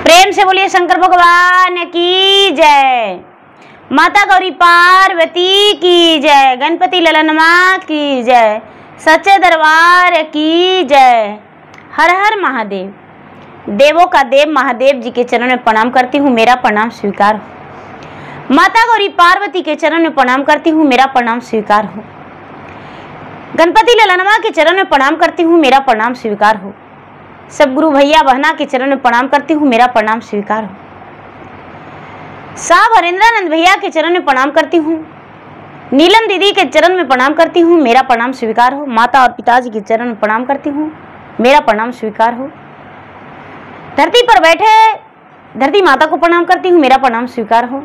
प्रेम से बोलिए शंकर भगवान की जय, माता गौरी पार्वती की जय, गणपति ललनमा की जय, सच्चे दरबार की जय। हर हर महादेव। देवों का देव महादेव जी के चरण में प्रणाम करती हूँ, मेरा प्रणाम स्वीकार हो। माता गौरी पार्वती के चरण में प्रणाम करती हूँ, मेरा प्रणाम स्वीकार हो। गणपति ललनमा के चरण में प्रणाम करती हूँ, मेरा प्रणाम स्वीकार हो। सब गुरु भैया बहना के चरण में प्रणाम करती हूँ, मेरा प्रणाम स्वीकार हो। साहब हरेंद्रानंद भैया के चरण में प्रणाम करती हूँ, नीलम दीदी के चरण में प्रणाम करती हूँ, मेरा प्रणाम स्वीकार हो। माता और पिताजी के चरण में प्रणाम करती हूँ, मेरा प्रणाम स्वीकार हो। धरती पर बैठे धरती माता को प्रणाम करती हूँ, मेरा प्रणाम स्वीकार हो।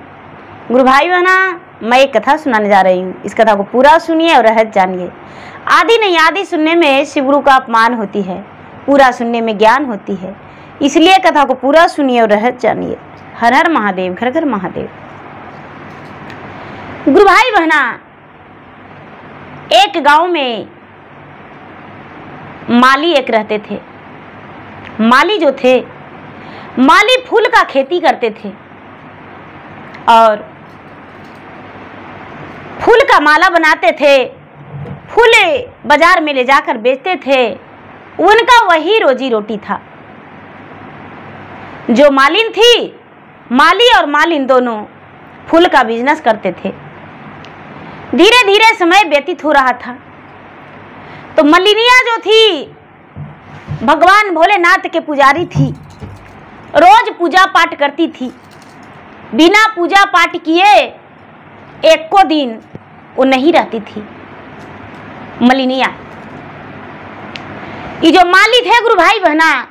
गुरु भाई बहना, मैं एक कथा सुनाने जा रही हूँ, इस कथा को पूरा सुनिए और रहस्य जानिए। आदि नहीं आदि सुनने में शिव गुरु का अपमान होती है, पूरा सुनने में ज्ञान होती है, इसलिए कथा को पूरा सुनिए और रहस्य जानिए। हर हर महादेव, घर घर महादेव। गुरु भाई बहना, एक गांव में माली एक रहते थे। माली जो थे, माली फूल का खेती करते थे और फूल का माला बनाते थे, फूल बाजार में ले जाकर बेचते थे। उनका वही रोजी रोटी था। जो मालिन थी, माली और मालिन दोनों फूल का बिजनेस करते थे। धीरे धीरे समय व्यतीत हो रहा था तो मलिनिया जो थी, भगवान भोलेनाथ के पुजारी थी, रोज पूजा पाठ करती थी। बिना पूजा पाठ किए एक को दिन वो नहीं रहती थी। मलिनिया, ये जो माली थे गुरु भाई बहना,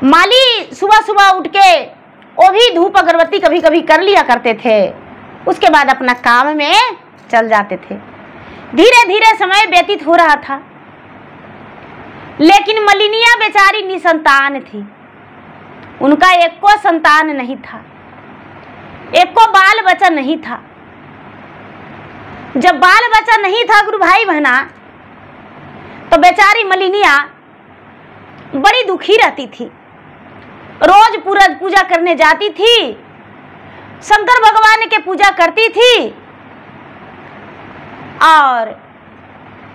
माली सुबह सुबह उठ के वो भी धूप अगरबत्ती कभी कभी कर लिया करते थे, उसके बाद अपना काम में चल जाते थे। धीरे धीरे समय व्यतीत हो रहा था, लेकिन मलिनिया बेचारी निसंतान थी। उनका एक को संतान नहीं था, एक को बाल बच्चा नहीं था। जब बाल बच्चा नहीं था गुरु भाई बहना, तो बेचारी मलिनिया बड़ी दुखी रहती थी। रोज पूजा करने जाती थी, शंकर भगवान के पूजा करती थी और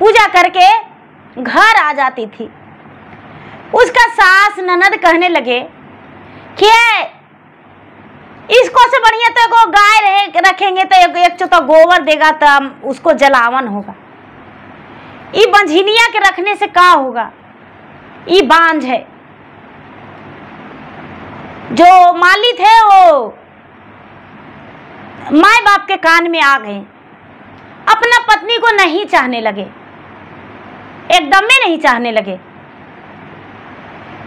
पूजा करके घर आ जाती थी। उसका सास ननद कहने लगे कि इसको से बढ़िया तो को गाय रखेंगे तो एक तो गोबर देगा तो उसको जलावन होगा। ये बंझिनिया के रखने से क्या होगा, ये बांझ है। जो माली थे वो माँ बाप के कान में आ गए, अपना पत्नी को नहीं चाहने लगे, एकदम में नहीं चाहने लगे।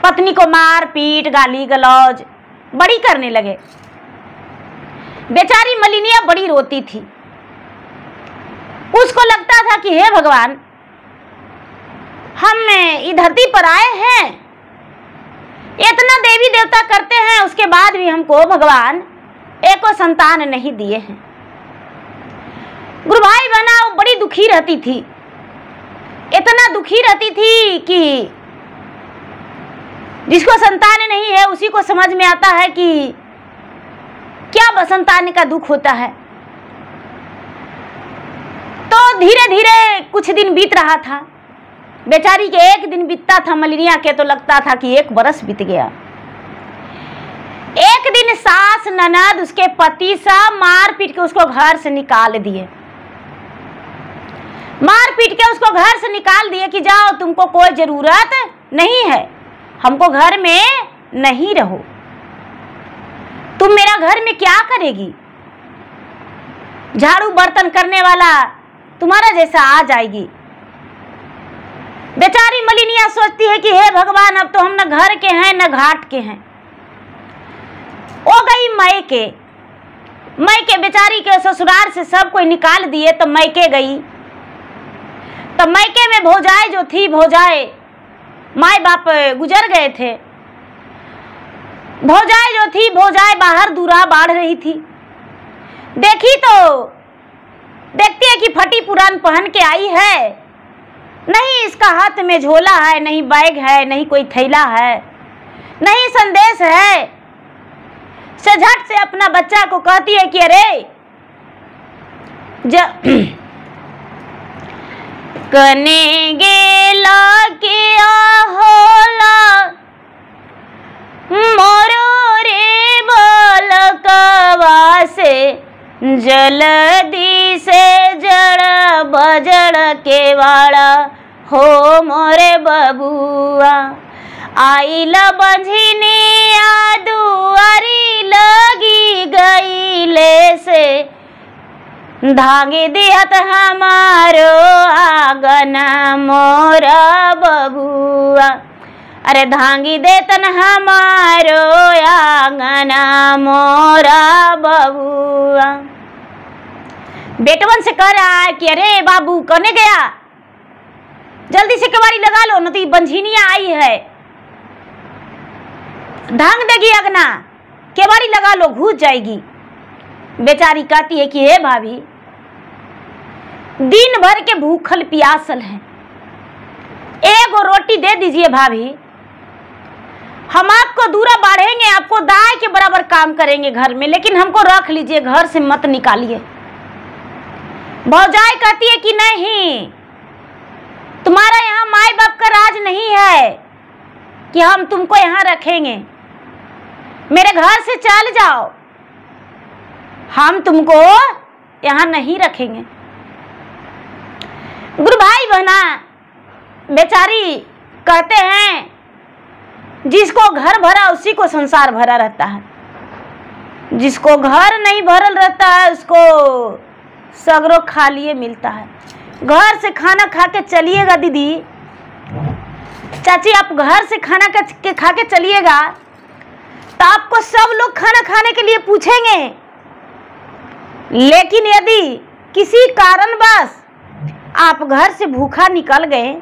पत्नी को मार पीट गाली गलौज बड़ी करने लगे। बेचारी मलिनिया बड़ी रोती थी। उसको लगता था कि हे भगवान, हम इस धरती पर आए हैं, इतना देवी देवता करते हैं, उसके बाद भी हमको भगवान एको संतान नहीं दिए हैं। गुरु भाई बहना, वो बड़ी दुखी रहती थी, इतना दुखी रहती थी कि जिसको संतान नहीं है उसी को समझ में आता है कि क्या संतान का दुख होता है। तो धीरे धीरे कुछ दिन बीत रहा था। बेचारी के एक दिन बीतता था, मलिनिया के तो लगता था कि एक बरस बीत गया। एक दिन सास ननद उसके पति सब मार पीट के उसको घर से निकाल दिए। मार पीट के उसको घर से निकाल दिए कि जाओ, तुमको कोई जरूरत नहीं है, हमको घर में नहीं रहो, तुम मेरा घर में क्या करेगी, झाड़ू बर्तन करने वाला तुम्हारा जैसा आ जाएगी। बेचारी मलिनिया सोचती है कि हे भगवान, अब तो हम न घर के हैं न घाट के हैं। वो गई मैके बेचारी के ससुराल से सब कोई निकाल दिए तो मैके गई। तो मैके में भौजाई जो थी, भौजाई माँ बाप गुजर गए थे। भौजाई जो थी, भौजाई बाहर दूरा बाढ़ रही थी। देखी तो देखती है कि फटी पुरान पहन के आई है, नहीं इसका हाथ में झोला है, नहीं बैग है, नहीं कोई थैला है। नहीं संदेश है। से झट से अपना बच्चा को कहती है कि अरे कने गेला किया होला मोरो रे बालकवा से जल्दी से जड़ बजड़ के वाला हो मोरे बबुआ। आइल बंझिनिया दुआरी लगी गईले से धागे दिहत हमारो आंगना मोरा बबुआ। अरे धांगी देतन हमारो आंगना मोरा बबुआ। बेटवन से कह रहा है कि अरे बाबू कने गया, जल्दी से केवाड़ी लगा लो, न तो बंझिनिया आई है, धांग देगी अगना, केवाड़ी लगा लो, घुस जाएगी। बेचारी कहती है कि हे भाभी, दिन भर के भूखल प्यासल है, एक रोटी दे दीजिए भाभी, हम आपको दूरा बढ़ेंगे, आपको दाई के बराबर काम करेंगे घर में, लेकिन हमको रख लीजिए, घर से मत निकालिए। भौजाई कहती है कि नहीं, तुम्हारा यहाँ माई बाप का राज नहीं है कि हम तुमको यहाँ रखेंगे, मेरे घर से चल जाओ, हम तुमको यहाँ नहीं रखेंगे। गुरु भाई बहना बेचारी कहते हैं जिसको घर भरा उसी को संसार भरा रहता है, जिसको घर नहीं भरल रहता है उसको सगरो खालिए मिलता है। घर से खाना खा के चलिएगा दीदी, चाची आप घर से खाना खा के चलिएगा तो आपको सब लोग खाना खाने के लिए पूछेंगे, लेकिन यदि किसी कारणवश आप घर से भूखा निकल गए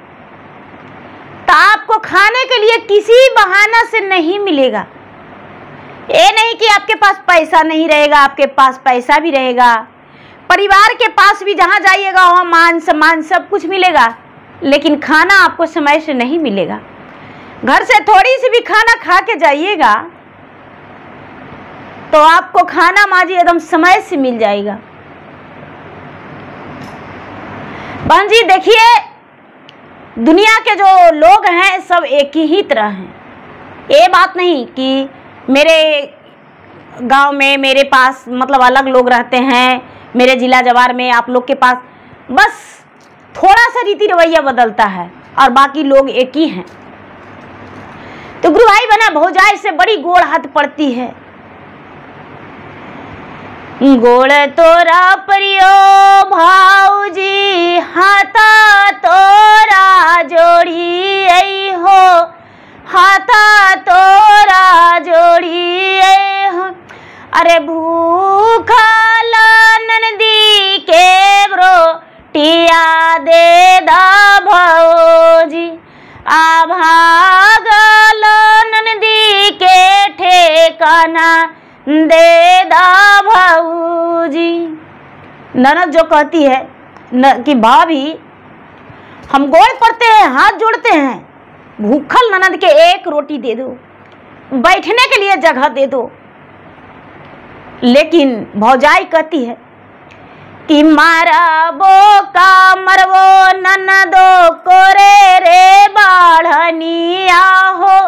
तो आपको खाने के लिए किसी बहाना से नहीं मिलेगा। ये नहीं कि आपके पास पैसा नहीं रहेगा, आपके पास पैसा भी रहेगा, परिवार के पास भी जहाँ जाइएगा वहाँ मान सम्मान सब कुछ मिलेगा, लेकिन खाना आपको समय से नहीं मिलेगा। घर से थोड़ी सी भी खाना खा के जाइएगा तो आपको खाना माजी एकदम समय से मिल जाएगा। बहन जी देखिए, दुनिया के जो लोग हैं सब एक ही तरह हैं। ये बात नहीं कि मेरे गांव में मेरे पास मतलब अलग लोग रहते हैं, मेरे जिला जवार में आप लोग के पास बस थोड़ा सा रीति रवैया बदलता है और बाकी लोग एक ही हैं। तो गुरु भाई बना भौजाई से बड़ी गोड़ हाथ पड़ती है। गोड़ तोरा परियो भाऊजी हाथा तोरा जोड़ी आई हो, हाथा तोरा जोड़ी आई हो। अरे भूखल नंदी के रोटिया दे दा भौजी, आ भागल नंदी के ठेकाना दे दा भाऊजी। ननद जो कहती है कि भाभी हम गोड़ पड़ते हैं, हाथ जोड़ते हैं, भूखल ननद के एक रोटी दे दो, बैठने के लिए जगह दे दो। लेकिन भौजाई कहती है कि मारबो का मरबो ननदो कोरे रे बाढ़निया हो,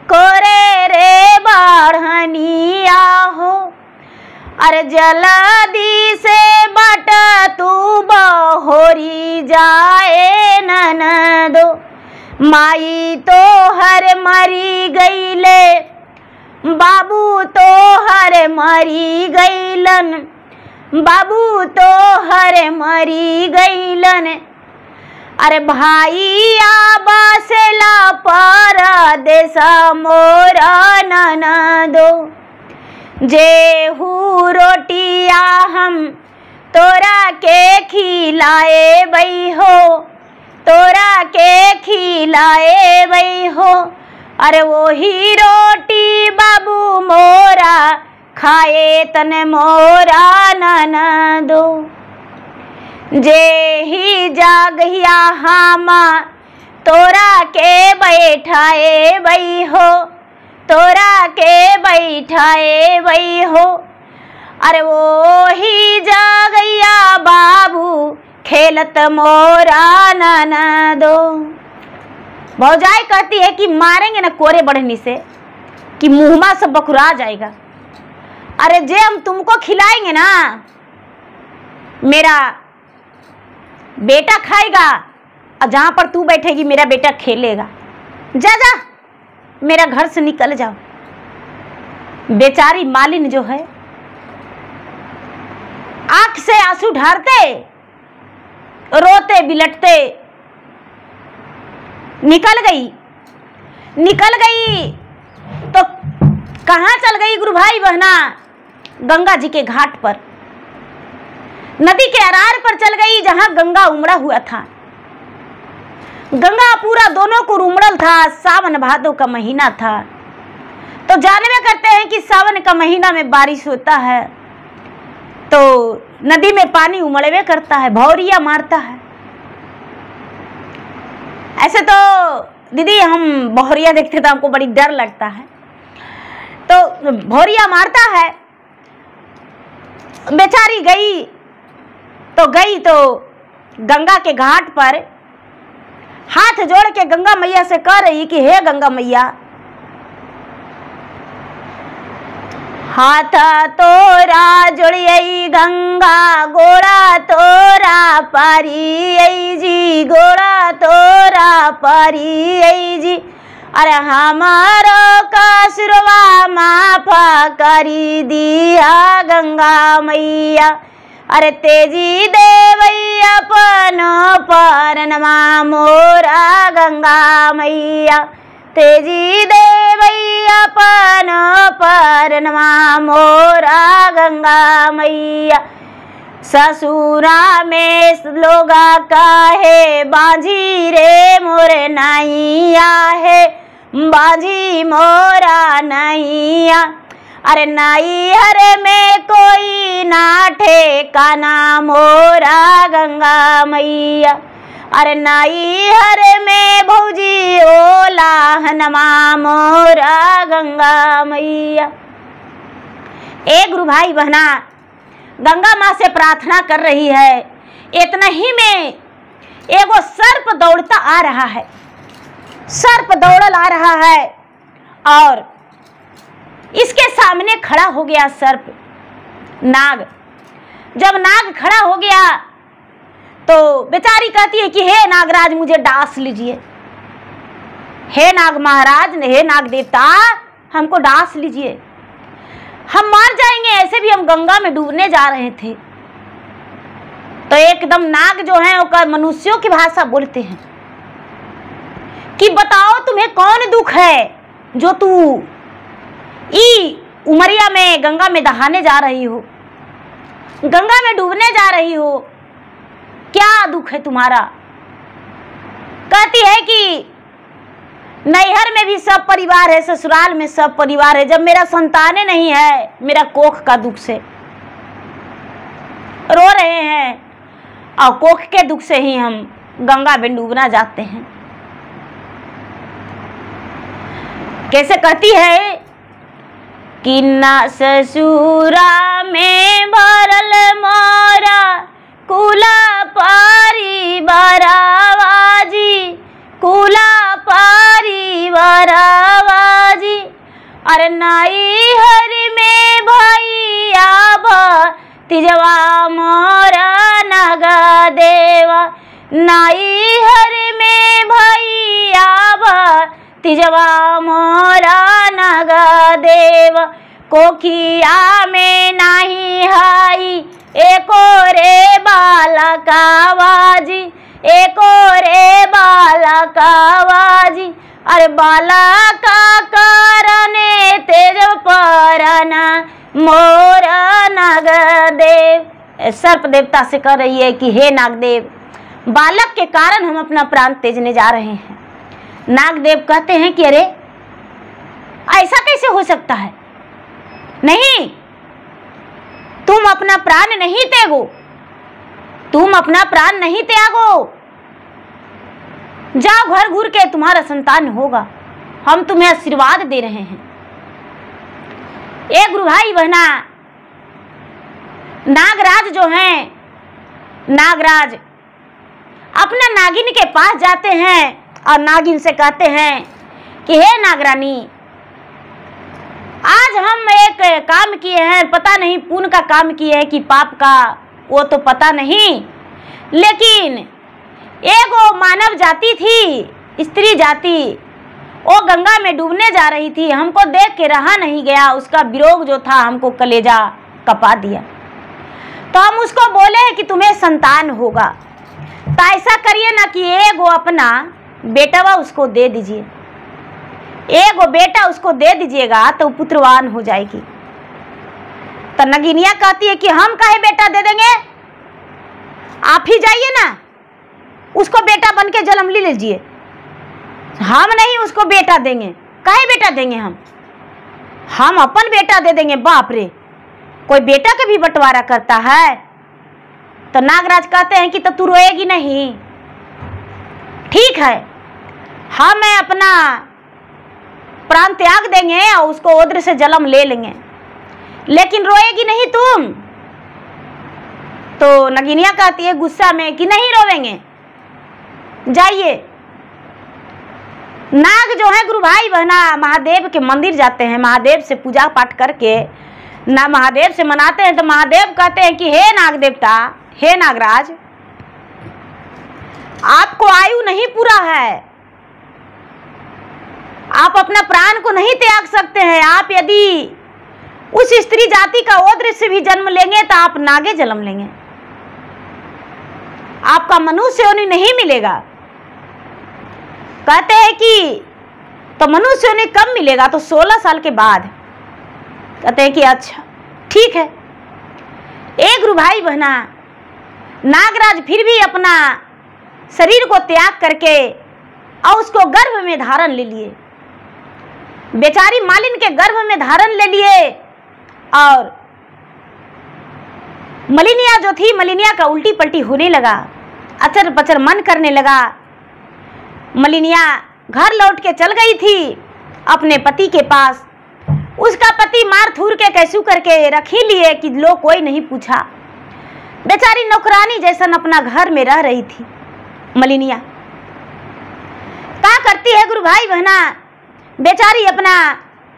कोरे रे बाढ़निया हो। अरे जल्दी से बट तू बहोरी जाए ननदो, माई तो हर मरी गईले, बाबू तो हर मरी गईलन, बाबू तो हर मरी गईलन। अरे भाई आबासेला परदेस मोरा ननदो, जेहू रोटिया हम तोरा के खिलाए बई हो, तोरा के खिलाए बई हो। अरे वही रोटी बाबू मोरा खाए तने मोरा ननदो, जे ही जागहिया हामा तोरा के बैठाए बई हो, तोरा के बैठाए वही हो, अरे वो ही जागैया बाबू खेलत मोरा ननदो। भौजाई कहती है कि मारेंगे ना कोरे बढ़नी से कि मुँहमा सब बकुरा जाएगा। अरे जे हम तुमको खिलाएंगे ना, मेरा बेटा खाएगा और जहाँ पर तू बैठेगी मेरा बेटा खेलेगा। जा जा मेरा घर से निकल जाओ। बेचारी मालिन जो है आंख से आंसू ढारते रोते बिलटते निकल गई तो कहाँ चल गई गुरु भाई बहना? गंगा जी के घाट पर, नदी के अरार पर चल गई जहां गंगा उमड़ा हुआ था। गंगा पूरा दोनों को उमड़ल था। सावन भादों का महीना था। तो जानवे करते हैं कि सावन का महीना में बारिश होता है तो नदी में पानी उमड़वे करता है, भौरिया मारता है। ऐसे तो दीदी हम भौरिया देखते तो हमको बड़ी डर लगता है। तो भौरिया मारता है। बेचारी गई तो गंगा के घाट पर हाथ जोड़ के गंगा मैया से कह रही कि हे गंगा मैया, हाथ तोरा जोड़ियई गंगा गोड़ा तोरा पारी जी, गोड़ा तोरा पारी जी। अरे हमारो कसुरवा माफा करी दिया गंगा मैया। अरे तेजी देवई अपनो परनमा मोरा गंगा मैया। तेजी देवई अपनो परनमा मोरा गंगा मैया। ससुरा में लोगा काहे बाजी रे मोर नैया है, बाजी मोरा नैया। अरे नैहर में कोई ना ठेकाना मोरा गंगा मैया। अरे नैहर में भौजी ओला हनमा मोरा गंगा मैया। एक गुरु भाई बहना गंगा माँ से प्रार्थना कर रही है। इतना ही में एगो सर्प दौड़ता आ रहा है। सर्प दौड़ल आ रहा है और इसके सामने खड़ा हो गया सर्प नाग। जब नाग खड़ा हो गया तो बेचारी कहती है कि हे नागराज मुझे डांस लीजिए, हे नाग महाराज, हे नाग देवता हमको डांस लीजिए, हम मर जाएंगे, ऐसे भी हम गंगा में डूबने जा रहे थे। तो एकदम नाग जो है वो मनुष्यों की भाषा बोलते हैं कि बताओ तुम्हें कौन दुख है जो तू ई उमरिया में गंगा में दहाने जा रही हो, गंगा में डूबने जा रही हो, क्या दुख है तुम्हारा? कहती है कि नैहर में भी सब परिवार है, ससुराल में सब परिवार है, जब मेरा संतानें नहीं है, मेरा कोख का दुख से रो रहे हैं और कोख के दुख से ही हम गंगा में डूबना जाते हैं। कैसे कहती है कि ना ससुरा में भरल मोरा कुला परिवारावाजी, कुला परिवारावाजी। अरे नैहर में भैया भतीजवा मोरा नग देवा, नैहर में भैया भतीजवा मोरा नग देवा। कोखिया में नहीं हाई एको रे बालकावाजी, एको रे बालकावाजी। अरे बालका करने तेज परना मोर नाग देव। सर्प देवता से कह रही है कि हे नागदेव, बालक के कारण हम अपना प्राण तेजने जा रहे हैं। नागदेव कहते हैं कि अरे ऐसा कैसे हो सकता है? नहीं, तुम अपना प्राण नहीं त्यागो, तुम अपना प्राण नहीं त्यागो, जाओ घर घूर के तुम्हारा संतान होगा, हम तुम्हें आशीर्वाद दे रहे हैं। एक गुरु भाई बहना, नागराज जो हैं, नागराज अपना नागिन के पास जाते हैं और नागिन से कहते हैं कि हे नागरानी, आज हम एक काम किए हैं, पता नहीं पुण्य का काम किए हैं कि पाप का, वो तो पता नहीं, लेकिन एक वो मानव जाति थी, स्त्री जाति, वो गंगा में डूबने जा रही थी, हमको देख के रहा नहीं गया, उसका वियोग जो था हमको कलेजा कपा दिया। तो हम उसको बोले कि तुम्हें संतान होगा, तो ऐसा करिए ना कि एक वो अपना बेटा उसको दे दीजिए, एक वो बेटा उसको दे दीजिएगा तो पुत्रवान हो जाएगी। तो नगिनिया कहती है कि हम काहे बेटा दे देंगे, आप ही जाइए ना, उसको बेटा बन के जन्म ले लीजिए, हम नहीं उसको बेटा देंगे, काहे बेटा देंगे, हम अपन बेटा दे देंगे। बाप रे, कोई बेटा का भी बंटवारा करता है। तो नागराज कहते हैं कि तो तू रोएगी नहीं, ठीक है, हम अपना प्राण त्याग देंगे और उसको ओद्र से जन्म ले लेंगे, लेकिन रोएगी नहीं तुम। तो नगिनिया कहती है गुस्सा में कि नहीं रोवेंगे, जाइए। नाग जो है गुरु भाई बहना महादेव के मंदिर जाते हैं, महादेव से पूजा पाठ करके ना महादेव से मनाते हैं। तो महादेव कहते हैं कि हे नाग देवता, हे नागराज, आपको आयु नहीं पूरा है, आप अपना प्राण को नहीं त्याग सकते हैं। आप यदि उस स्त्री जाति का ओद्र से भी जन्म लेंगे तो आप नागे जन्म लेंगे, आपका मनुष्य योनि नहीं मिलेगा। कहते हैं कि तो मनुष्य योनि कब मिलेगा, तो 16 साल के बाद। कहते हैं कि अच्छा ठीक है। एक गुरु भाई बहना, नागराज फिर भी अपना शरीर को त्याग करके और उसको गर्भ में धारण ले लिए, बेचारी मालिन के गर्भ में धारण ले लिए। और मलिनिया जो थी, मलिनिया का उल्टी पलटी होने लगा, अचर पचर मन करने लगा। मलिनिया घर लौट के चल गई थी अपने पति के पास। उसका पति मार थूर के कैसू करके रख ही लिए कि लोग कोई नहीं पूछा। बेचारी नौकरानी जैसन अपना घर में रह रही थी। मलिनिया क्या करती है गुरु भाई बहना, बेचारी अपना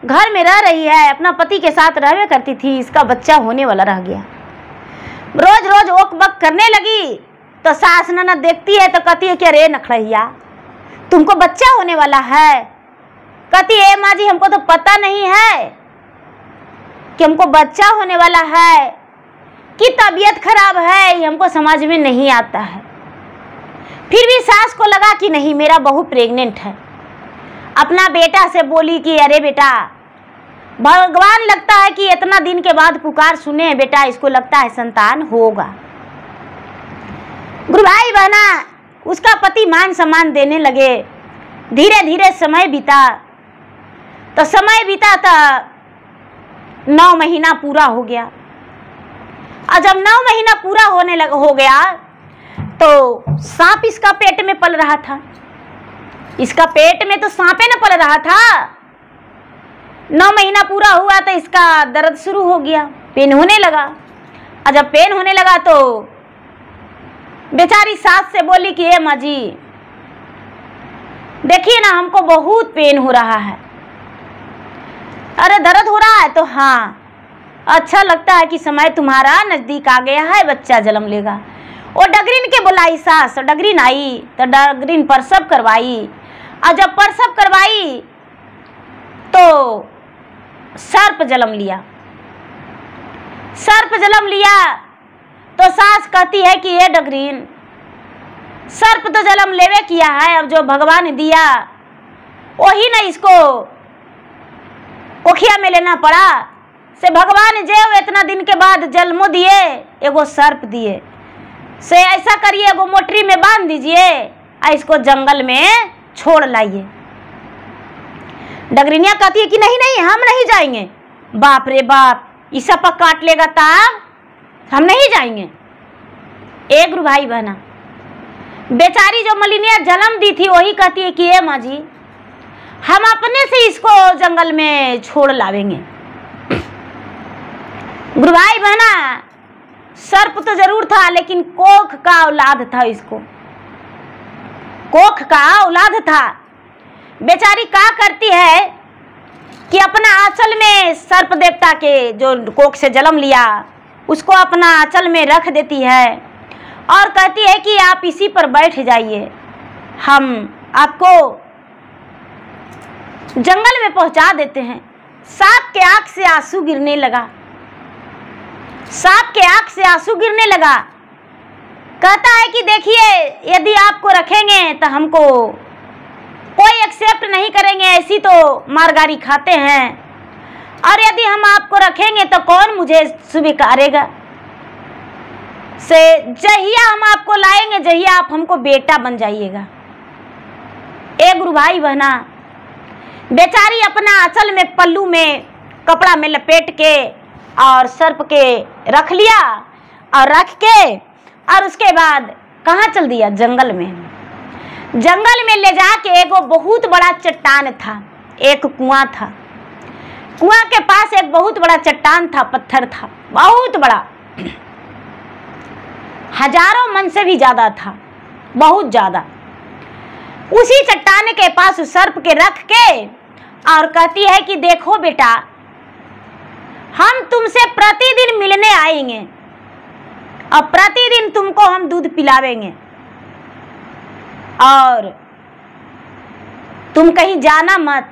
घर में रह रही है, अपना पति के साथ रहवे करती थी, इसका बच्चा होने वाला रह गया। रोज रोज ओक बक करने लगी। तो सास ननद देखती है तो कहती है कि अरे नखड़िया, तुमको बच्चा होने वाला है। कहती है माँ जी, हमको तो पता नहीं है कि हमको बच्चा होने वाला है कि तबीयत खराब है, ये हमको समझ में नहीं आता है। फिर भी सास को लगा कि नहीं, मेरा बहू प्रेग्नेंट है। अपना बेटा से बोली कि अरे बेटा, भगवान लगता है कि इतना दिन के बाद पुकार सुने हैं बेटा, इसको लगता है संतान होगा। गुरु भाई बहना, उसका पति मान सम्मान देने लगे। धीरे धीरे समय बीता। तो समय बीता तो 9 महीना पूरा हो गया। और जब 9 महीना पूरा हो गया तो सांप इसका पेट में पल रहा था। इसका पेट में तो सांपे न पल रहा था। 9 महीना पूरा हुआ तो इसका दर्द शुरू हो गया, पेन होने लगा। और जब पेन होने लगा तो बेचारी सास से बोली कि ए माँ जी, देखिए ना, हमको बहुत पेन हो रहा है। अरे दर्द हो रहा है? तो हाँ, अच्छा लगता है कि समय तुम्हारा नजदीक आ गया है, बच्चा जन्म लेगा। वो डगरीन के बुलाई सास, डगरीन आई तो डगरीन प्रसव करवाई। और जब प्रसव करवाई तो सर्प जन्म लिया। सर्प जन्म लिया तो सास कहती है कि ये डगरीन, सर्प तो जन्म लेवे किया है, अब जो भगवान दिया वही ना इसको कोखिया में लेना पड़ा। से भगवान जे इतना दिन के बाद जन्मो दिए, एगो सर्प दिए, से ऐसा करिए एगो मोटरी में बांध दीजिए और इसको जंगल में छोड़ लाइए। डगरिनिया कहती है कि नहीं नहीं, हम नहीं जाएंगे। बाप रे बाप, इस सब काट लेगा तब हम नहीं जाएंगे। एक गुरु भाई बहना, बेचारी जो मलिनिया जन्म दी थी वही कहती है कि ए माँ जी, हम अपने से इसको जंगल में छोड़ लावेंगे। गुरु भाई बहना, सर्प तो जरूर था लेकिन कोख का औलाद था। इसको कोख का औलाद था। बेचारी क्या करती है कि अपना आंचल में सर्प देवता के जो कोख से जन्म लिया उसको अपना आंचल में रख देती है और कहती है कि आप इसी पर बैठ जाइए, हम आपको जंगल में पहुंचा देते हैं। सांप के आंख से आंसू गिरने लगा। सांप के आंख से आंसू गिरने लगा। कहता है कि देखिए, यदि आपको रखेंगे तो हमको कोई एक्सेप्ट नहीं करेंगे, ऐसी तो मारगारी खाते हैं, और यदि हम आपको रखेंगे तो कौन मुझे स्वीकारेगा। से जहिया हम आपको लाएंगे, जहिया आप हमको बेटा बन जाइएगा। ए गुरु भाई बहना, बेचारी अपना आंचल में पल्लू में कपड़ा में लपेट के और सर्प के रख लिया और रख के और उसके बाद कहाँ चल दिया? जंगल में। जंगल में ले जाके एक बहुत बड़ा चट्टान था, एक कुआं था। कुआं के पास एक बहुत बड़ा चट्टान था, पत्थर था, बहुत बड़ा, हजारों मन से भी ज्यादा था, बहुत ज्यादा। उसी चट्टान के पास सर्प के रख के और कहती है कि देखो बेटा, हम तुमसे प्रतिदिन मिलने आएंगे और प्रतिदिन तुमको हम दूध पिलावेंगे और तुम कहीं जाना मत।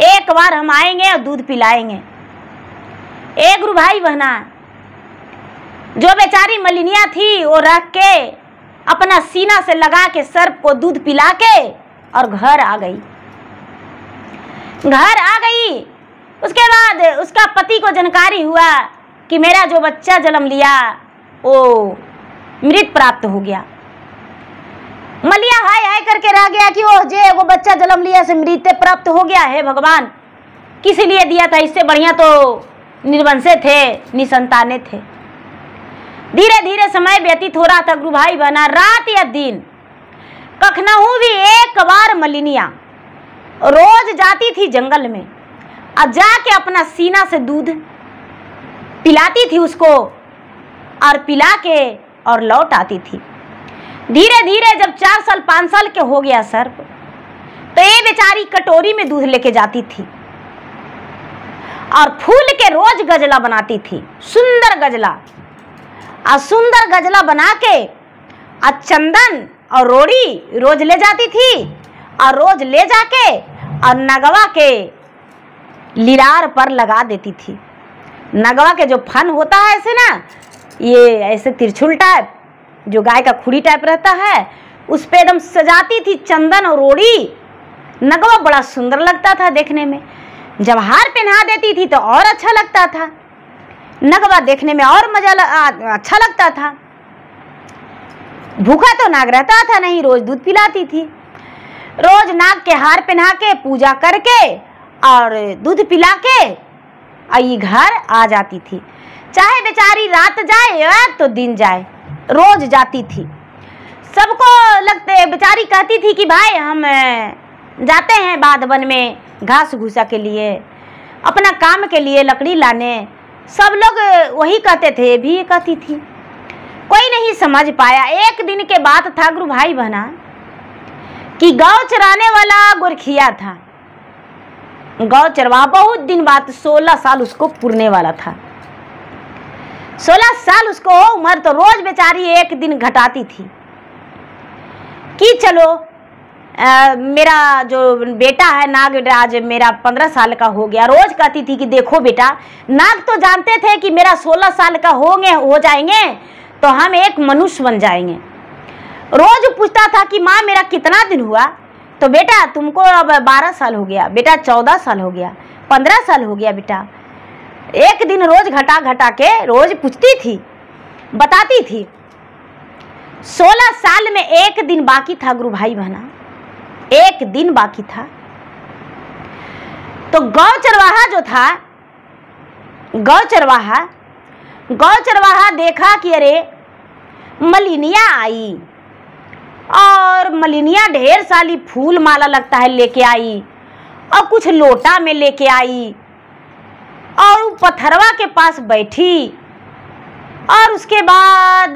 एक बार हम आएंगे और दूध पिलाएंगे। एक गुरु भाई बहना, जो बेचारी मलिनिया थी वो रख के अपना सीना से लगा के सर्प को दूध पिला के और घर आ गई। घर आ गई। उसके बाद उसका पति को जानकारी हुआ कि मेरा जो बच्चा जन्म लिया वो मृत प्राप्त हो गया। मलिया हाय हाय करके रह गया कि ओह जे वो बच्चा जन्म लिया से मृत प्राप्त हो गया है। भगवान किस लिए दिया था? इससे बढ़िया तो निर्वंशे थे, निसंताने थे। धीरे धीरे समय व्यतीत हो रहा था गुरु भाई बहना। रात या दिन कखनहू भी एक बार मलिनिया रोज जाती थी जंगल में और जाके अपना सीना से दूध पिलाती थी उसको और पिला के और लौट आती थी। धीरे धीरे जब 4 साल 5 साल के हो गया सर्प, तो ये बेचारी कटोरी में दूध लेके जाती थी और फूल के रोज गजला बनाती थी, सुंदर गजला। और सुंदर गजला बना के और चंदन और रोड़ी रोज ले जाती थी और रोज ले जाके और नगवा के लीलार पर लगा देती थी। नगवा के जो फन होता है ऐसे ना, ये ऐसे तिरछुल टाइप जो गाय का खुड़ी टाइप रहता है, उस पे एकदम सजाती थी चंदन और रोड़ी। नगवा बड़ा सुंदर लगता था देखने में। जब हार पहना देती थी तो और अच्छा लगता था। नगवा देखने में और अच्छा लगता था। भूखा तो नाग रहता था नहीं, रोज दूध पिलाती थी। रोज नाग के हार पहना के पूजा करके और दूध पिला के आई घर आ जाती थी। चाहे बेचारी रात जाए तो दिन जाए, रोज जाती थी। सबको लगते, बेचारी कहती थी कि भाई हम जाते हैं बाध वन में घास भूसा के लिए, अपना काम के लिए लकड़ी लाने। सब लोग वही कहते थे, भी कहती थी। कोई नहीं समझ पाया। एक दिन के बात था गुरु भाई बहना कि गौ चराने वाला गोरखिया था। गौ चरवा बहुत दिन बाद 16 साल उसको पुरने वाला था। 16 साल उसको उम्र, तो रोज बेचारी एक दिन घटाती थी कि चलो मेरा जो बेटा है नागराज मेरा 15 साल का हो गया। रोज कहती थी कि देखो बेटा, नाग तो जानते थे कि मेरा 16 साल का हो जाएंगे तो हम एक मनुष्य बन जाएंगे। रोज पूछता था कि माँ मेरा कितना दिन हुआ? तो बेटा तुमको अब 12 साल हो गया, बेटा 14 साल हो गया, 15 साल हो गया बेटा। एक दिन रोज घटा घटा के रोज पूछती थी, बताती थी। 16 साल में एक दिन बाकी था गुरु भाई बहना, एक दिन बाकी था। तो गौ चरवाहा जो था, गौ चरवाहा देखा कि अरे मलिनिया आई और मलिनिया ढेर सारी फूल माला लगता है लेके आई और कुछ लोटा में लेके आई और पत्थरवा के पास बैठी और उसके बाद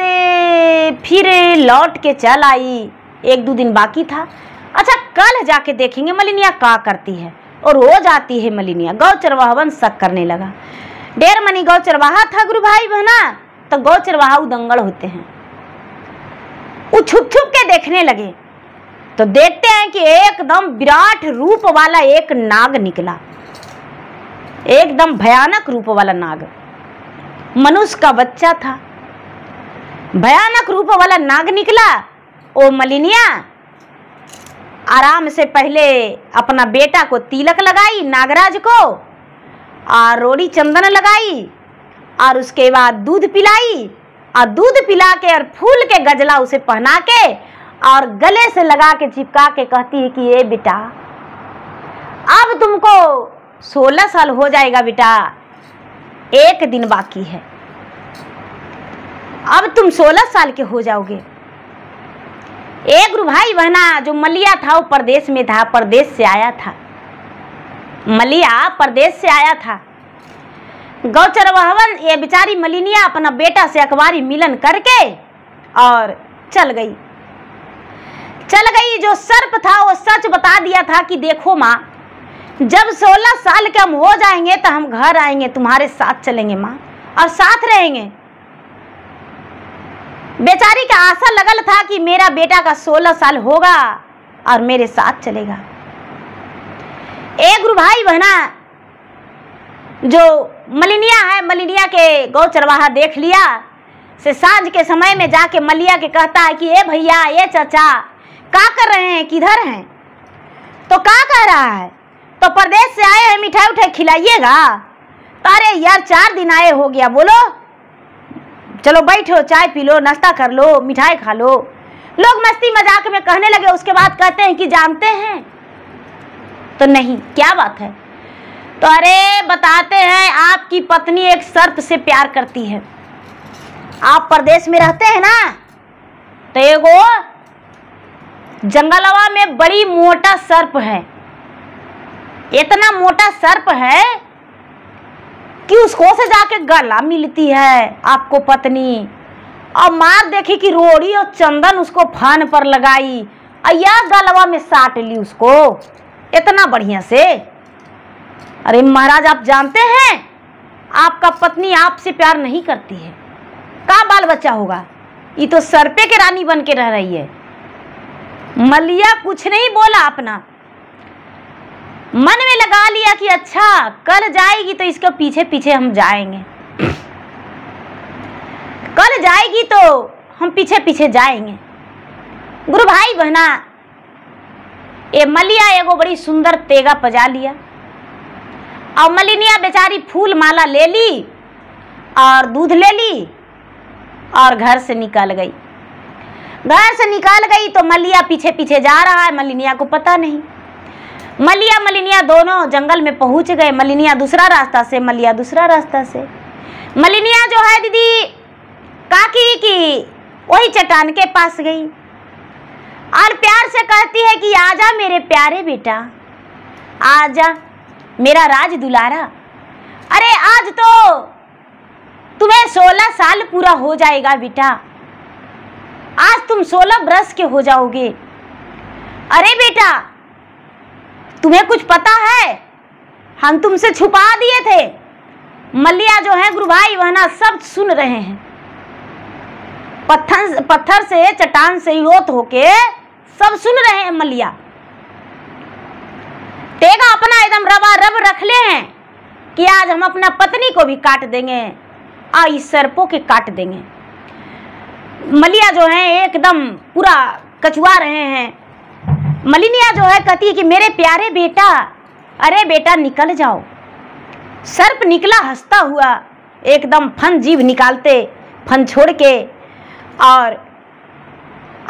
फिर लौट के चल आई। 1-2 दिन बाकी था। अच्छा कल जाके देखेंगे मलिनिया क्या करती है। और रोज आती है मलिनिया। गौ चरवाहवन शक करने लगा। डेर मनी गौ चरवाहा था गुरु भाई बहना, तो गौ चरवाहा उदंगड़ होते हैं। वो छुप छुप के देखने लगे तो देखते हैं कि एकदम विराट रूप वाला एक नाग निकला। एकदम भयानक रूप वाला नाग, मनुष्य का बच्चा था। भयानक रूप वाला नाग निकला। ओ मलिनिया आराम से पहले अपना बेटा को तिलक लगाई, नागराज को, और रोड़ी चंदन लगाई, और उसके बाद दूध पिलाई, और दूध पिला के और फूल के गजला उसे पहना के और गले से लगा के चिपका के कहती है कि ये बेटा अब तुमको 16 साल हो जाएगा बेटा, 1 दिन बाकी है, अब तुम 16 साल के हो जाओगे। एक गुरु भाई बहना जो मलिया था वो परदेश में था, परदेश से आया था। मलिया परदेश से आया था। गौ चरवाहवन ये बेचारी मलिनिया अपना बेटा से अखबारी मिलन करके और चल गई। जो सर्प था वो सच बता दिया था कि देखो माँ, जब 16 साल के हम हो जाएंगे तो हम घर आएंगे, तुम्हारे साथ चलेंगे माँ, और साथ रहेंगे। बेचारी का आशा लगल था कि मेरा बेटा का 16 साल होगा और मेरे साथ चलेगा। एक गुरु भाई बहना जो मलिनिया है, मलिनिया के गौ चरवाहा देख लिया से सांझ के समय में जाके मलिया के कहता है कि ए भैया, ये चाचा क्या कर रहे हैं, किधर हैं? तो क्या कह रहा है, तो परदेश से आए हैं, मिठाई उठाई खिलाइएगा। अरे यार 4 दिन आए हो गया, बोलो चलो बैठो, चाय पी लो, नाश्ता कर लो, मिठाई खा लो। लोग मस्ती मजाक में कहने लगे। उसके बाद कहते हैं कि जानते हैं, तो नहीं, क्या बात है? तो अरे बताते हैं, आपकी पत्नी एक सर्प से प्यार करती है। आप परदेश में रहते हैं ना, तो एगो जंगलवा में बड़ी मोटा सर्प है। इतना मोटा सर्प है कि उसको से जाके गला मिलती है आपको पत्नी, और मार देखी कि रोड़ी और चंदन उसको फान पर लगाई, या गलवा में साट ली उसको इतना बढ़िया से। अरे महाराज, आप जानते हैं आपका पत्नी आपसे प्यार नहीं करती है, का बाल बच्चा होगा? ये तो सर्पे के रानी बन के रह रही है। मलिया कुछ नहीं बोला, अपना मन में लगा लिया कि अच्छा कल जाएगी तो इसके पीछे पीछे हम जाएंगे, कल जाएगी तो हम पीछे पीछे जाएंगे। गुरु भाई बहना, ये मलिया एगो बड़ी सुंदर तेगा पजा लिया, और मलिनिया बेचारी फूल माला ले ली और दूध ले ली और घर से निकल गई। घर से निकल गई तो मलिया पीछे पीछे जा रहा है, मलिनिया को पता नहीं। मलिनिया दोनों जंगल में पहुंच गए। मलिनिया दूसरा रास्ता से, मलिया दूसरा रास्ता से। मलिनिया जो है दीदी काकी की वही चट्टान के पास गई और प्यार से कहती है कि आजा मेरे प्यारे बेटा, आजा मेरा राज दुलारा। अरे आज तो तुम्हें 16 साल पूरा हो जाएगा बेटा, आज तुम 16 बरस के हो जाओगे। अरे बेटा, तुम्हें कुछ पता है, हम तुमसे छुपा दिए थे। मलिया जो है गुरु भाई वहना सब सुन रहे हैं, पत्थर से चट्टान से योत होके सब सुन रहे हैं। मलिया तेगा अपना एकदम रबा रब रख ले हैं कि आज हम अपना पत्नी को भी काट देंगे और इस सर्पों के काट देंगे। मलिया जो है एकदम पूरा कचुआ रहे हैं। मलिनिया जो है कहती है कि मेरे प्यारे बेटा, अरे बेटा निकल जाओ। सर्प निकला हंसता हुआ, एकदम फन जीभ निकालते, फन छोड़ के, और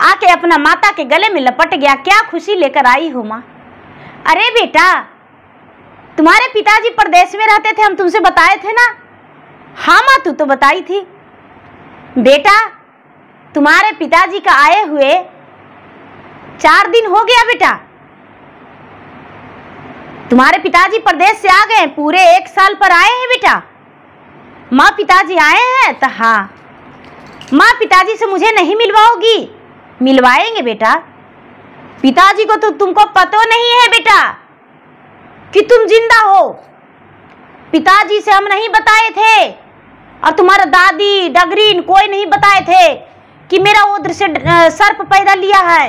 आके अपना माता के गले में लपट गया। क्या खुशी लेकर आई हो माँ? अरे बेटा, तुम्हारे पिताजी परदेश में रहते थे, हम तुमसे बताए थे ना? हाँ माँ, तू तो बताई थी। बेटा, तुम्हारे पिताजी का आए हुए 4 दिन हो गया बेटा। तुम्हारे पिताजी प्रदेश से आ गए, पूरे 1 साल पर आए हैं बेटा। माँ पिताजी आए हैं? तो हाँ। माँ पिताजी से मुझे नहीं मिलवाओगी? मिलवाएंगे बेटा। पिताजी को तो तुमको पता नहीं है बेटा कि तुम जिंदा हो। पिताजी से हम नहीं बताए थे, और तुम्हारा दादी डगरीन कोई नहीं बताए थे कि मेरा उधर से सर्प पैदा लिया है।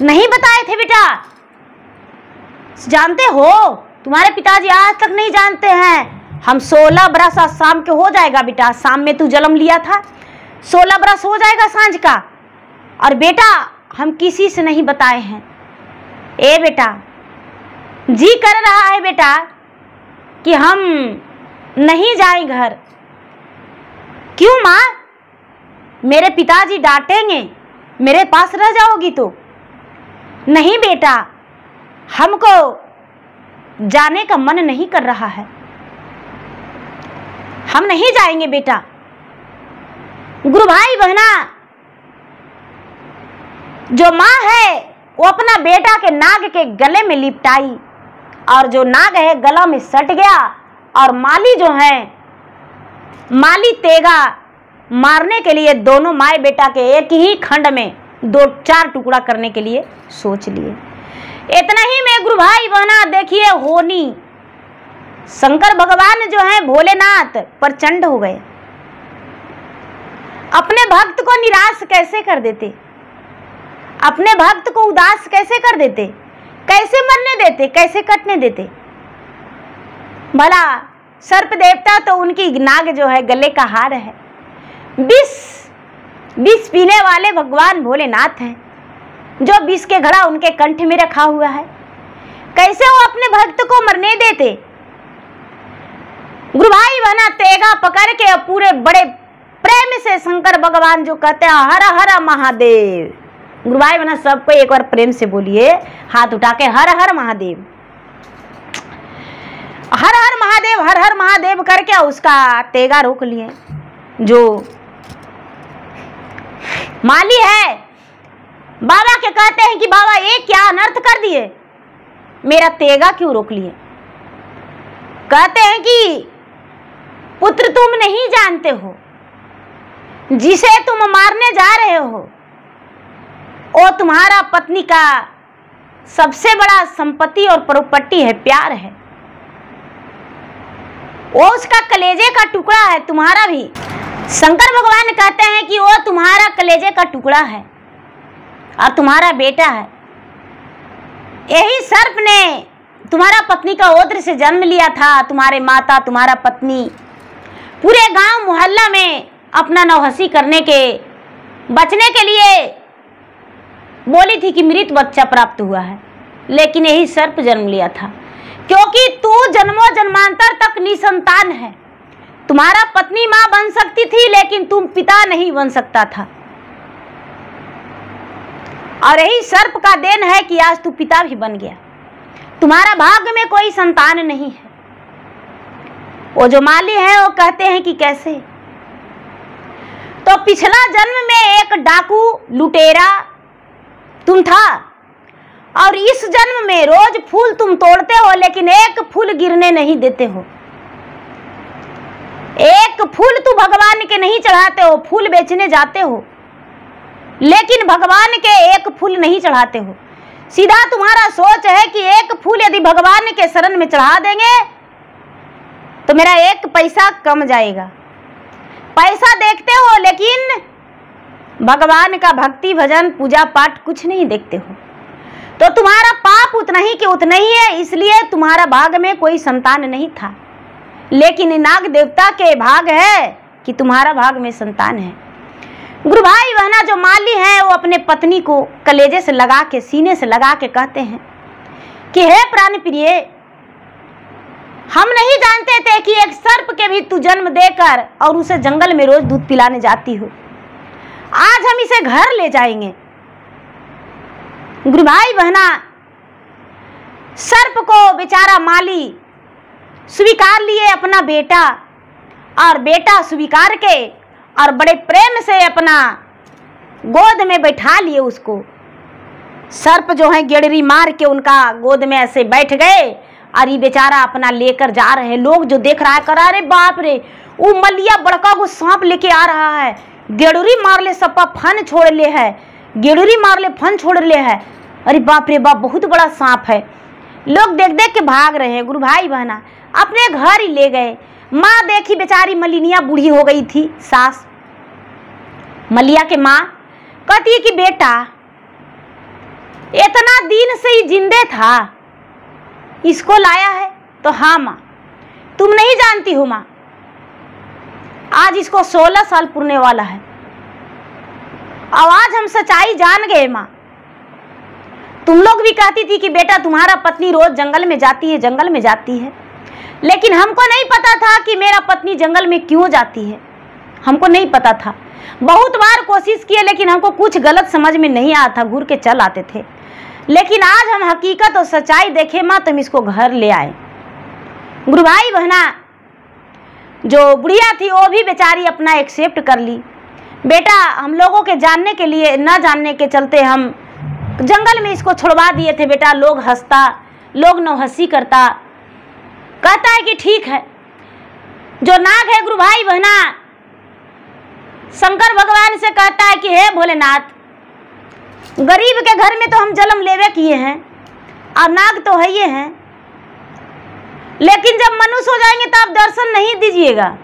नहीं बताए थे बेटा। जानते हो, तुम्हारे पिताजी आज तक नहीं जानते हैं। हम 16 बरस आज शाम के हो जाएगा बेटा। शाम में तू जन्म लिया था, 16 बरस हो जाएगा सांझ का। और बेटा हम किसी से नहीं बताए हैं। ए बेटा, जी कर रहा है बेटा कि हम नहीं जाएं घर। क्यों माँ? मेरे पिताजी डांटेंगे, मेरे पास रह जाओगी तो। नहीं बेटा, हमको जाने का मन नहीं कर रहा है, हम नहीं जाएंगे बेटा। गुरु भाई बहना, जो माँ है वो अपना बेटा के नाग के गले में लिपटाई, और जो नाग है गला में सट गया। और माली जो है, माली तेगा मारने के लिए दोनों माए बेटा के एक ही खंड में 2-4 टुकड़ा करने के लिए सोच लिए। इतना ही में गुरु भाई बहना देखिए, होनी शंकर भगवान जो है भोलेनाथ प्रचंड हो गए। अपने भक्त को निराश कैसे कर देते, अपने भक्त को उदास कैसे कर देते, कैसे मरने देते, कैसे कटने देते। भला सर्प देवता तो उनकी नाग जो है गले का हार है। विष पीने वाले भगवान भोलेनाथ हैं, जो विष के घड़ा उनके कंठ में रखा हुआ है। कैसे वो अपने भक्त को मरने देते। गुरु भाई बहना तेगा पकड़ के पूरे बड़े प्रेम से शंकर भगवान जो कहते हैं हर हर महादेव। गुरु भाई बहना सबको एक बार प्रेम से बोलिए, हाथ उठा के हर हर महादेव, हर हर महादेव, हर हर महादेव करके उसका तेगा रोक लिए। जो माली है बाबा के कहते हैं कि बाबा ये क्या अनर्थ कर दिए, मेरा तेगा क्यों रोक लिए। कहते हैं कि पुत्र तुम नहीं जानते हो, जिसे तुम मारने जा रहे हो वो तुम्हारा पत्नी का सबसे बड़ा संपत्ति और प्रॉपर्टी है, प्यार है। वो उसका कलेजे का टुकड़ा है, तुम्हारा भी। शंकर भगवान कहते हैं कि वो तुम्हारा कलेजे का टुकड़ा है और तुम्हारा बेटा है। यही सर्प ने तुम्हारा पत्नी का ओद्र से जन्म लिया था। तुम्हारे माता, तुम्हारा पत्नी पूरे गांव मोहल्ला में अपना नौहसी करने के बचने के लिए बोली थी कि मृत बच्चा प्राप्त हुआ है, लेकिन यही सर्प जन्म लिया था। क्योंकि तू जन्मों जन्मांतर तक निसंतान है। तुम्हारा पत्नी मां बन सकती थी, लेकिन तुम पिता नहीं बन सकता था। और यही सर्प का देन है कि आज तू पिता भी बन गया। तुम्हारा भाग्य में कोई संतान नहीं है। वो जो माली है वो कहते हैं कि कैसे, तो पिछला जन्म में एक डाकू लुटेरा तुम था, और इस जन्म में रोज फूल तुम तोड़ते हो, लेकिन एक फूल गिरने नहीं देते हो। एक फूल तू भगवान के नहीं चढ़ाते हो, फूल बेचने जाते हो, लेकिन भगवान के एक फूल नहीं चढ़ाते हो। सीधा तुम्हारा सोच है कि एक फूल यदि भगवान के शरण में चढ़ा देंगे तो मेरा एक पैसा कम जाएगा। पैसा देखते हो, लेकिन भगवान का भक्ति भजन पूजा पाठ कुछ नहीं देखते हो। तो तुम्हारा पाप उतना ही कि उतना ही है, इसलिए तुम्हारा भाग में कोई संतान नहीं था। लेकिन नाग देवता के भाग है कि तुम्हारा भाग में संतान है। गुरु भाई बहना जो माली है वो अपने पत्नी को कलेजे से लगा के, सीने से लगा के कहते हैं कि हे प्राण प्रिय, हम नहीं जानते थे कि एक सर्प के भी तू जन्म देकर और उसे जंगल में रोज दूध पिलाने जाती हो। आज हम इसे घर ले जाएंगे। गुरु भाई बहना सर्प को बेचारा माली स्वीकार लिए अपना बेटा, और बेटा स्वीकार के और बड़े प्रेम से अपना गोद में बैठा लिए उसको। सर्प जो है गेड़री मार के उनका गोद में ऐसे बैठ गए और ये बेचारा अपना लेकर जा रहे हैं। लोग जो देख रहा है करा अरे बाप रे, वो मलिया बड़का को सांप लेके आ रहा है, गेड़री मार ले सप्पा फन छोड़ ले है, गेड़री मार ले फन छोड़ ले है, अरे बाप रे बाप बहुत बड़ा सांप है। लोग देख देख के भाग रहे हैं। गुरु भाई बहना अपने घर ही ले गए। माँ देखी बेचारी मलिनिया बूढ़ी हो गई थी, सास मलिया के माँ कहती है कि बेटा इतना दिन से ही जिंदे था, इसको लाया है। तो हाँ माँ, तुम नहीं जानती हो माँ, आज इसको 16 साल पूरने वाला है। अब आज हम सच्चाई जान गए माँ। तुम लोग भी कहती थी कि बेटा तुम्हारा पत्नी रोज जंगल में जाती है, जंगल में जाती है, लेकिन हमको नहीं पता था कि मेरा पत्नी जंगल में क्यों जाती है, हमको नहीं पता था। बहुत बार कोशिश किए लेकिन हमको कुछ गलत समझ में नहीं आता था, घूर के चल आते थे। लेकिन आज हम हकीकत और सच्चाई देखे माँ, तुम इसको घर ले आए। गुरु भाई बहना जो बुढ़िया थी वो भी बेचारी अपना एक्सेप्ट कर ली। बेटा हम लोगों के जानने के लिए, न जानने के चलते हम जंगल में इसको छुड़वा दिए थे। बेटा लोग हंसता, लोग नौहंसी करता, कहता है कि ठीक है। जो नाग है गुरु भाई बहना शंकर भगवान से कहता है कि हे भोलेनाथ, गरीब के घर में तो हम जन्म लेवे किए हैं और नाग तो है ये हैं, लेकिन जब मनुष्य हो जाएंगे तो आप दर्शन नहीं दीजिएगा,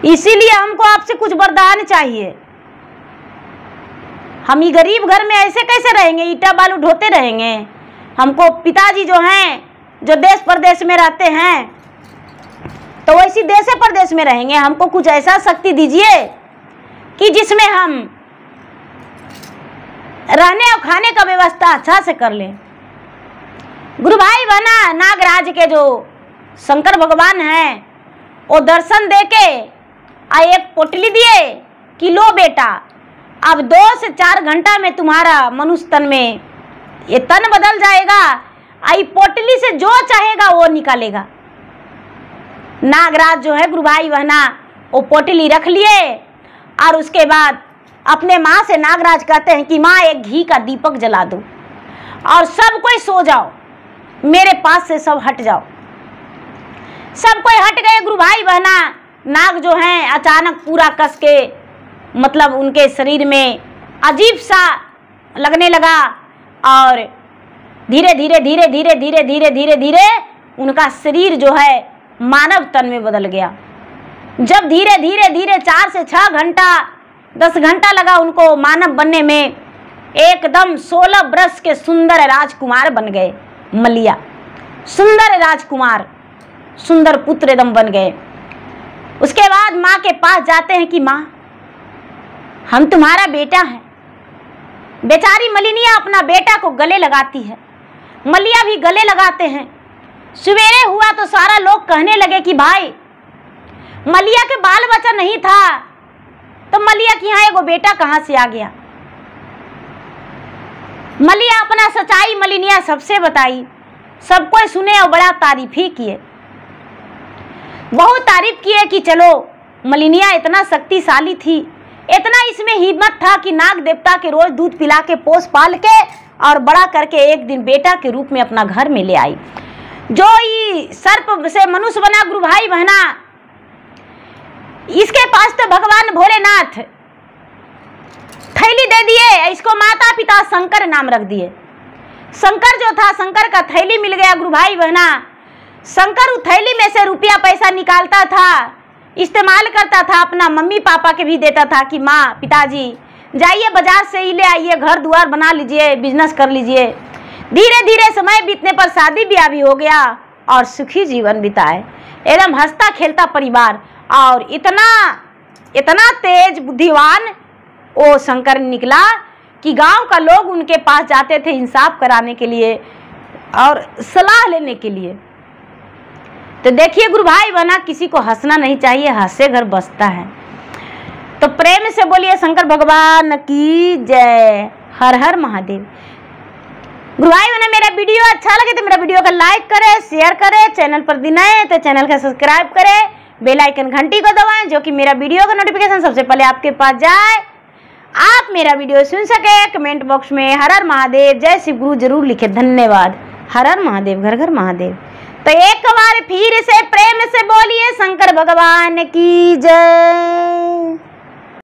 इसीलिए हमको आपसे कुछ वरदान चाहिए। हम ये गरीब घर में ऐसे कैसे रहेंगे, ईटा बालू ढोते रहेंगे। हमको पिताजी जो हैं, जो देश प्रदेश में रहते हैं, तो वैसी देश प्रदेश में रहेंगे। हमको कुछ ऐसा शक्ति दीजिए कि जिसमें हम रहने और खाने का व्यवस्था अच्छा से कर लें। गुरु भाई बहना नागराज के जो शंकर भगवान हैं वो दर्शन देके एक पोटली दिए कि लो बेटा, अब 2 से 4 घंटा में तुम्हारा मनुष्य तन में ये तन बदल जाएगा। आई पोटली से जो चाहेगा वो निकालेगा। नागराज जो है गुरु भाई बहना वो पोटली रख लिए और उसके बाद अपने माँ से नागराज कहते हैं कि माँ एक घी का दीपक जला दो और सब कोई सो जाओ, मेरे पास से सब हट जाओ। सब कोई हट गए गुरु भाई बहना। नाग जो हैं अचानक पूरा कस के मतलब उनके शरीर में अजीब सा लगने लगा और धीरे धीरे धीरे धीरे धीरे धीरे धीरे धीरे उनका शरीर जो है मानव तन में बदल गया। जब धीरे धीरे धीरे 4 से 6 घंटा 10 घंटा लगा उनको मानव बनने में, एकदम 16 वर्ष के सुंदर राजकुमार बन गए। मलिया सुंदर राजकुमार, सुंदर पुत्र एकदम बन गए। उसके बाद माँ के पास जाते हैं कि माँ हम तुम्हारा बेटा है। बेचारी मलिनिया अपना बेटा को गले लगाती है, मलिया भी गले लगाते हैं। सवेरे हुआ तो सारा लोग कहने लगे कि भाई मलिया के बाल बच्चा नहीं था तो मलिया के यहाँ एगो बेटा कहाँ से आ गया। मलिया अपना सच्चाई मलिनिया सबसे बताई, सबको सुने और बड़ा तारीफ ही किए, बहुत तारीफ किए कि चलो मलिनिया इतना शक्तिशाली थी, इतना इसमें हिम्मत था कि नाग देवता के रोज दूध पिला के पोस पाल के और बड़ा करके एक दिन बेटा के रूप में अपना घर में ले आई। जो ये सर्प से मनुष्य बना गुरु भाई बहना, इसके पास तो भगवान भोलेनाथ थैली दे दिए, इसको माता पिता शंकर नाम रख दिए। शंकर जो था, शंकर का थैली मिल गया गुरु भाई बहना। शंकर उस थैली में से रुपया पैसा निकालता था, इस्तेमाल करता था, अपना मम्मी पापा के भी देता था कि माँ पिताजी जाइए बाजार से ही ले आइए, घर द्वार बना लीजिए, बिजनेस कर लीजिए। धीरे धीरे समय बीतने पर शादी ब्याह भी हो गया और सुखी जीवन बिताए, एकदम हंसता खेलता परिवार। और इतना तेज बुद्धिवान वो शंकर निकला कि गांव का लोग उनके पास जाते थे इंसाफ कराने के लिए और सलाह लेने के लिए। तो देखिए गुरु भाई बहना, किसी को हंसना नहीं चाहिए, हंसे घर बसता है। तो प्रेम से बोलिए शंकर भगवान की जय। हर हर महादेव। गुरु भाई बहना मेरा वीडियो अच्छा लगे तो मेरा वीडियो को लाइक करें, शेयर करें, चैनल पर दिन आए तो चैनल का सब्सक्राइब करें, बेल आइकन घंटी को दबाएं जो कि मेरा वीडियो का नोटिफिकेशन सबसे पहले आपके पास जाए। आप मेरा वीडियो सुन सके कमेंट बॉक्स में हर हर महादेव जय शिव गुरु जरूर लिखे। धन्यवाद। हर हर महादेव, घर घर महादेव। तो एक बार फिर से प्रेम से बोलिए शंकर भगवान की जय।